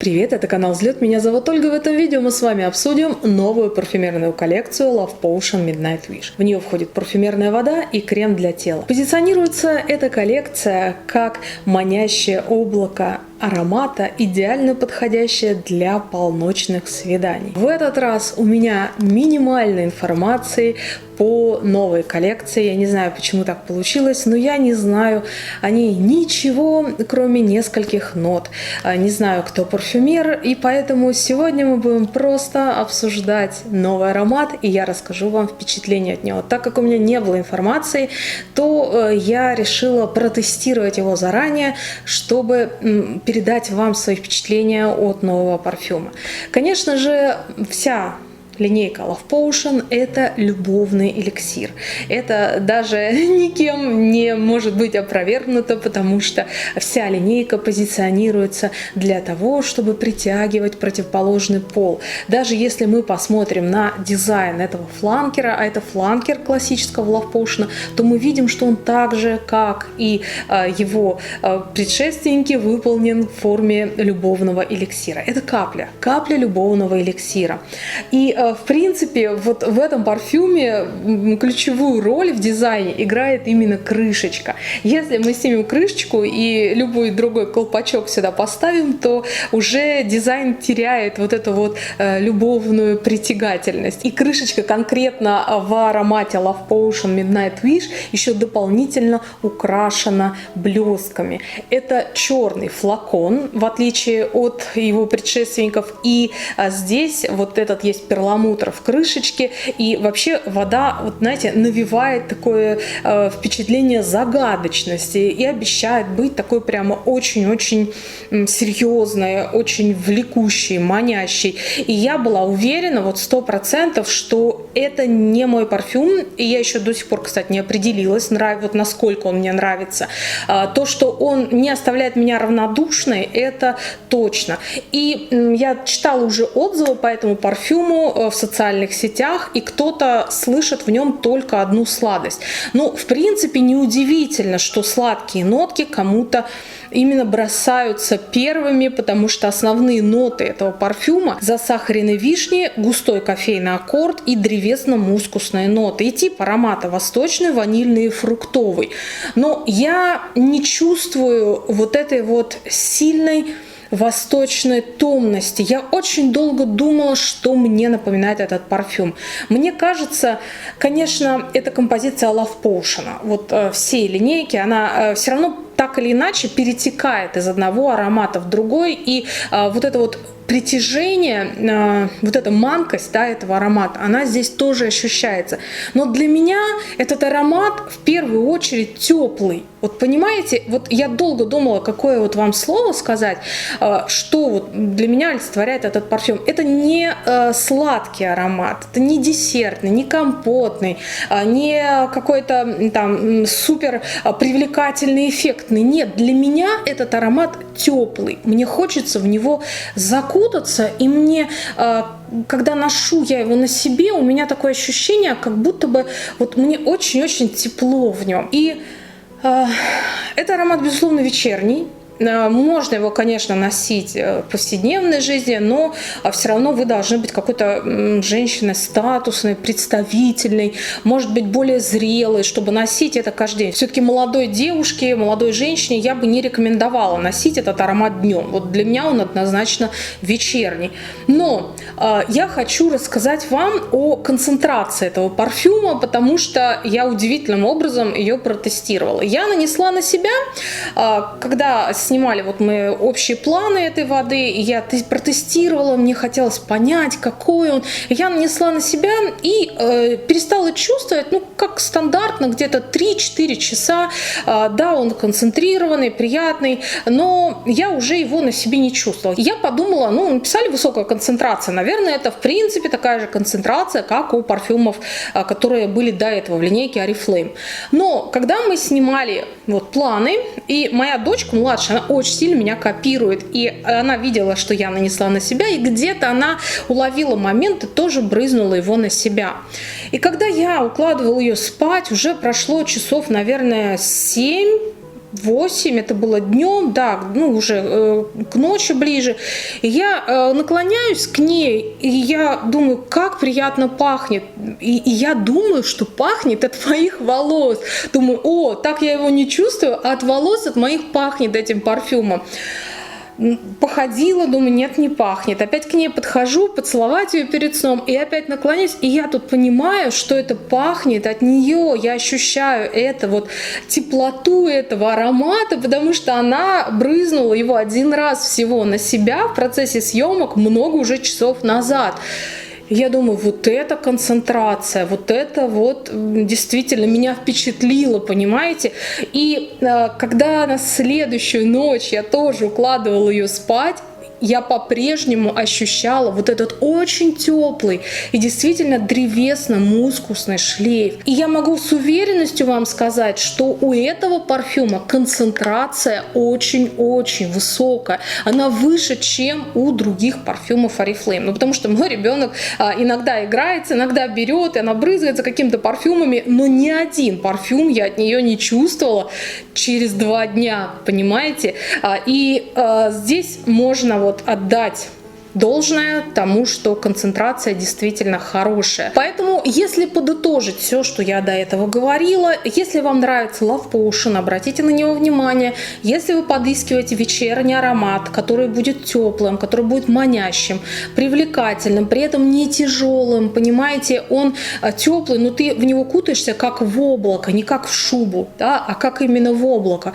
Привет, это канал Взлет, меня зовут Ольга. В этом видео мы с вами обсудим новую парфюмерную коллекцию Love Potion Midnight Wish. В нее входит парфюмерная вода и крем для тела. Позиционируется эта коллекция как манящее облако аромата, идеально подходящее для полночных свиданий. В этот раз у меня минимально информации по новой коллекции. Я не знаю, почему так получилось, но я не знаю о ней ничего, кроме нескольких нот. Не знаю, кто парфюмер, и поэтому сегодня мы будем просто обсуждать новый аромат, и я расскажу вам впечатление от него. Так как у меня не было информации, то я решила протестировать его заранее, чтобы передать вам свои впечатления от нового парфюма. Конечно же, вся линейка Love Potion – это любовный эликсир. Это даже никем не может быть опровергнуто, потому что вся линейка позиционируется для того, чтобы притягивать противоположный пол. Даже если мы посмотрим на дизайн этого фланкера, а это фланкер классического Love Potion, то мы видим, что он так же, как и его предшественники, выполнен в форме любовного эликсира. Это капля любовного эликсира. И в принципе, вот в этом парфюме ключевую роль в дизайне играет именно крышечка. Если мы снимем крышечку и любой другой колпачок сюда поставим, то уже дизайн теряет вот эту вот любовную притягательность. И крышечка конкретно в аромате Love Potion Midnight Wish еще дополнительно украшена блесками. Это черный флакон, в отличие от его предшественников. И здесь вот этот есть перламутр в крышечке, и вообще вода, вот знаете, навевает такое впечатление загадочности и обещает быть такой прямо очень-очень серьезной, очень влекущей, манящей. И я была уверена вот 100%, что это не мой парфюм, и я еще до сих пор, кстати, не определилась, вот насколько он мне нравится. То, что он не оставляет меня равнодушной, это точно. И я читала уже отзывы по этому парфюму в социальных сетях, и кто-то слышит в нем только одну сладость. Ну, в принципе, неудивительно, что сладкие нотки кому-то именно бросаются первыми, потому что основные ноты этого парфюма: засахаренной вишни, густой кофейный аккорд и древесно-мускусные ноты. И тип аромата восточный, ванильный и фруктовый. Но я не чувствую вот этой вот сильной восточной томности. Я очень долго думала, что мне напоминает этот парфюм. Мне кажется, конечно, это композиция Love Potion. Вот всей линейки, она все равно так или иначе перетекает из одного аромата в другой, и вот это вот притяжение, вот эта манкость, да, этого аромата, она здесь тоже ощущается. Но для меня этот аромат в первую очередь теплый. Вот понимаете, вот я долго думала, какое вот вам слово сказать, что вот для меня олицетворяет этот парфюм. Это не сладкий аромат, это не десертный, не компотный, не какой-то там супер привлекательный, эффектный. Нет, для меня этот аромат теплый. Мне хочется в него закутаться, и мне, когда ношу я его на себе, у меня такое ощущение, как будто бы вот мне очень-очень тепло в нем. И это аромат, безусловно, вечерний. Можно его, конечно, носить в повседневной жизни, но все равно вы должны быть какой-то женщиной статусной, представительной, может быть, более зрелой, чтобы носить это каждый день. Все-таки молодой девушке, молодой женщине я бы не рекомендовала носить этот аромат днем. Вот для меня он однозначно вечерний. Но я хочу рассказать вам о концентрации этого парфюма, потому что я удивительным образом ее протестировала. Я нанесла на себя, когда снимали вот мы общие планы этой воды, и я протестировала, мне хотелось понять, какой он. Я нанесла на себя и перестала чувствовать, ну, как стандартно, где-то 3-4 часа. Да, он концентрированный, приятный, но я уже его на себе не чувствовала. Я подумала, ну, написали высокая концентрация, наверное, это в принципе такая же концентрация, как у парфюмов, которые были до этого в линейке Oriflame. Но когда мы снимали вот планы, и моя дочка младшая, она очень сильно меня копирует, и она видела, что я нанесла на себя, и где-то она уловила момент и тоже брызнула его на себя. И когда я укладывала ее спать, уже прошло часов, наверное, 7, 8, это было днем, да, ну уже к ночи ближе. И я наклоняюсь к ней, и я думаю, как приятно пахнет. И я думаю, что пахнет от моих волос. Думаю, о, так я его не чувствую, а от волос от моих пахнет этим парфюмом. Походила, думаю, нет, не пахнет. Опять к ней подхожу, поцеловать ее перед сном, и опять наклоняюсь, и я тут понимаю, что это пахнет от нее. Я ощущаю это вот теплоту этого аромата, потому что она брызнула его один раз всего на себя в процессе съемок много уже часов назад. Я думаю, вот это концентрация, вот это вот действительно меня впечатлило, понимаете? И когда на следующую ночь я тоже укладывала ее спать, я по-прежнему ощущала вот этот очень теплый и действительно древесно-мускусный шлейф. И я могу с уверенностью вам сказать, что у этого парфюма концентрация очень-очень высокая. Она выше, чем у других парфюмов Oriflame. Ну, потому что мой ребенок иногда играется, иногда берет, и она брызгается какими-то парфюмами, но ни один парфюм я от нее не чувствовала через 2 дня, понимаете? И здесь можно вот отдать должное тому, что концентрация действительно хорошая. Поэтому, если подытожить все, что я до этого говорила, если вам нравится Love Potion, обратите на него внимание. Если вы подыскиваете вечерний аромат, который будет теплым, который будет манящим, привлекательным, при этом не тяжелым, понимаете, он теплый, но ты в него кутаешься как в облако, не как в шубу, да, а как именно в облако.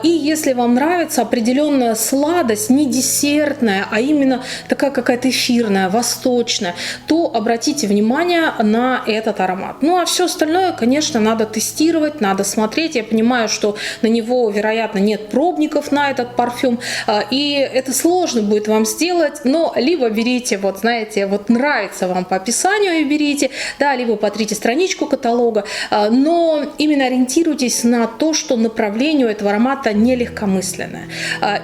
И если вам нравится определенная сладость, не десертная, а именно такая какая-то эфирная, восточная, то обратите внимание на этот аромат. Ну а все остальное, конечно, надо тестировать, надо смотреть. Я понимаю, что на него, вероятно, нет пробников на этот парфюм, и это сложно будет вам сделать, но либо берите, вот знаете, вот нравится вам по описанию и берите, да, либо потрите страничку каталога, но именно ориентируйтесь на то, что направление у этого аромата не легкомысленное.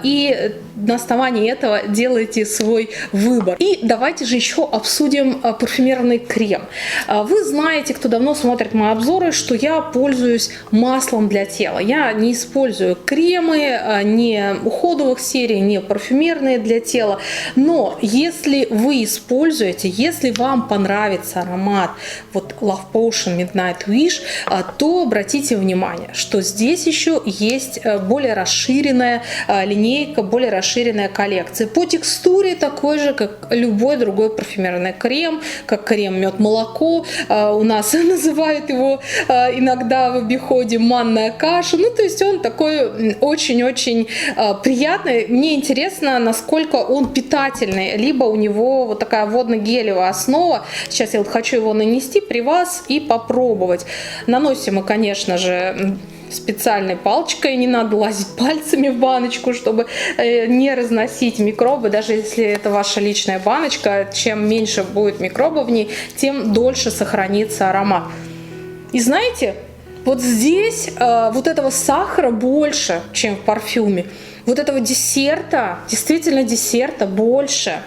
И на основании этого делайте свой выбор. И давайте же еще обсудим парфюмерный крем. Вы знаете, кто давно смотрит мои обзоры, что я пользуюсь маслом для тела. Я не использую кремы, не уходовых серий, не парфюмерные для тела. Но если вы используете, если вам понравится аромат вот Love Potion Midnight Wish, то обратите внимание, что здесь еще есть более расширенная линейка, более расширенная коллекция. По текстуре такой же, как любой другой парфюмерный крем, как крем мед-молоко. У нас называют его иногда в обиходе манная каша. Ну, то есть он такой очень-очень приятный. Мне интересно, насколько он питательный. Либо у него вот такая водно-гелевая основа. Сейчас я вот хочу его нанести при вас и попробовать. Наносим мы, конечно же, специальной палочкой, не надо лазить пальцами в баночку, чтобы не разносить микробы. Даже если это ваша личная баночка, чем меньше будет микробов в ней, тем дольше сохранится аромат. И знаете, вот здесь вот этого сахара больше, чем в парфюме. Вот этого десерта, действительно десерта больше.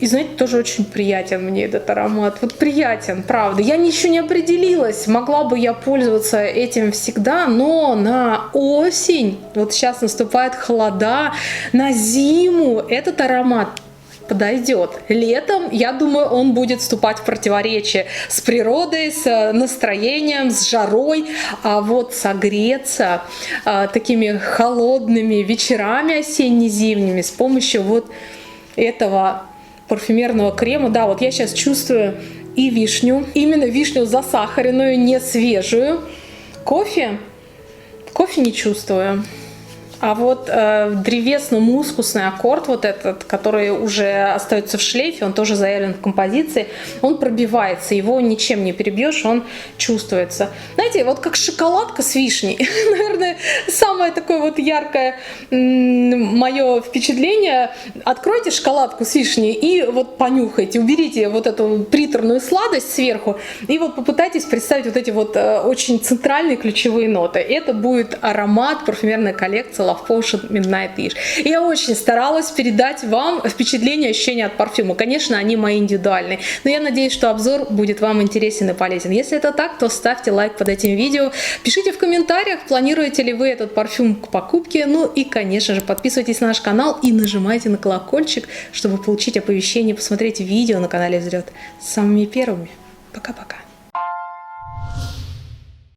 И знаете, тоже очень приятен мне этот аромат. Вот приятен, правда. Я еще не определилась, могла бы я пользоваться этим всегда, но на осень, вот сейчас наступает холода, на зиму этот аромат подойдет. Летом, я думаю, он будет вступать в противоречие с природой, с настроением, с жарой. А вот согреться такими холодными вечерами осенне-зимними с помощью вот этого парфюмерного крема. Да, вот я сейчас чувствую и вишню, именно вишню засахаренную, не свежую. Кофе не чувствую. А вот древесно-мускусный аккорд, вот этот, который уже остается в шлейфе, он тоже заявлен в композиции, он пробивается, его ничем не перебьешь, он чувствуется. Знаете, вот как шоколадка с вишней. Наверное, самое такое вот яркое мое впечатление. Откройте шоколадку с вишней и вот понюхайте, уберите вот эту приторную сладость сверху и вот попытайтесь представить вот эти вот очень центральные ключевые ноты. Это будет аромат парфюмерной коллекции Love Potion Midnight Wish. И я очень старалась передать вам впечатление, ощущения от парфюма. Конечно, они мои индивидуальные, но я надеюсь, что обзор будет вам интересен и полезен. Если это так, то ставьте лайк под этим видео, пишите в комментариях, планируете ли вы этот парфюм к покупке, ну и, конечно же, подписывайтесь на наш канал и нажимайте на колокольчик, чтобы получить оповещение, посмотреть видео на канале Взлет самыми первыми. Пока-пока.